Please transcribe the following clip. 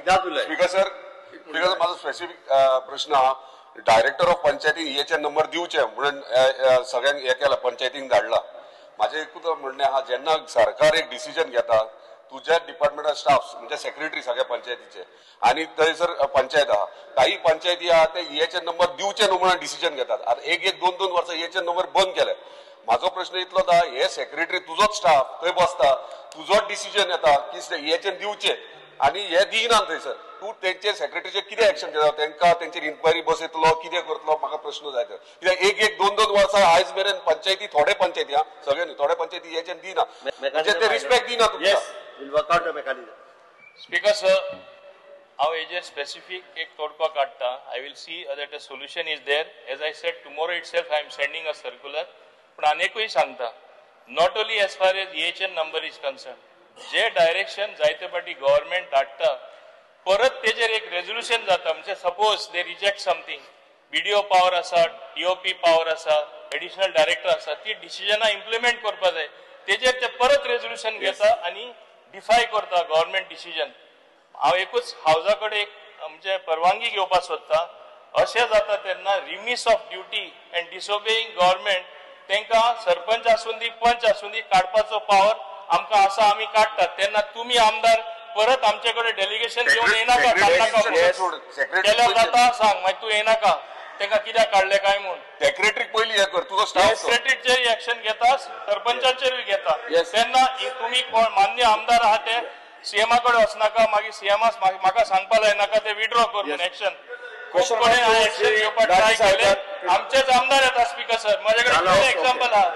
Speaker sir माझा specific प्रश्न हा डायरेक्टर ऑफ पंचायतींग हेचे नंबर दिवचे म्हणून सगळ्यांक हे केला पंचायतींक धाडला. माझे एकूच म्हणणे हा जेन्ना सरकार एक डिसिजन घेता तुझ्या डिपार्टमेंट स्टाफ म्हणजे सेक्रेटरी सगळ्या पंचायतीचे आणि थंयसर पंचायत आहा काही पंचायती आहा ते हेचे नंबर दिवचे न्हू म्हणून डिसिजन घेतात. आता एक दोन वर्सां हेचे नंबर बंद केले. माझो प्रश्न इतलो था हे सेक्रेटरी तुझोच स्टाफ थंय बसता तुझोच डिसिजन येता की हेचे दिवचे आणि हे दिनात थंयसर तू तेंचे सेक्रेटरीचे कितें एक्शन घेता तांकां तेंचेर इन्क्वायरी बसयतलो कितें करतलो म्हाका प्रश्न जाय तर कित्याक एक दोन वर्सां आयज मेरेन पंचायती थोडे पंचायती हा सगळे न्ही थोडे पंचायती हेचे दिना म्हणजे ते रिस्पेक्ट दिना तुमकां. स्पीकर सर हांव हेजेर स्पेसिफीक एक तोडको काडटा. I will see that a solution is there. As I said tomorrow itself I am sending a circular. पण आनीकूय सांगता not only as far as EHN number is concern जे डायरेक्शन जायते फाटी गव्हर्नमेंट धाडटा परत तेजेर एक रेझोल्युशन जाता. म्हणजे suppose they reject something BDO power आसा DOP पावर आसा एडिशनल डायरेक्टर आसा ती डिसिजनां इम्प्लिमेंट करपा जाय तेजेर ते परत रेझोल्युशन घेता आणि डिफाय करता गव्हर्नमेंट डिसिजन. हांव एकूच हावजा कडेन एक म्हणजे परवानगी घेवपाक सोदता. अशें जाता तेन्ना रिमीस ऑफ ड्युटी अँड डिसोबेईंग गव्हर्नमेंट तांकां सरपंच आसून दी पंच आसून दी काडपाचो पावर आमकां आसा आमी काडटात. तेन्ना तुमी आमदार परत आमचे कडेन डेलिगेशन घेवन येनाका केल्यार जाता सांग मागीर तूं येनाका तांकां कित्याक काडले काय म्हूण. सेक्रेटरीक पयलीं हे कर तुजो स्टाफ सेक्रेटरीचेर एक्शन घेता सरपंचाचेरूय घेता. तेन्ना तुमी कोण मान्य आमदार आहा ते CMा कडेन वचनाका मागीर CMास म्हाका सांगपा लायनाका ते विड्रॉ कर म्हूण एक्शन. एक्शन घेवपाक ट्राय केले आमचेच आमदार येता स्पीकर सर माझ्या कडेन एक्झाम्पल आहा.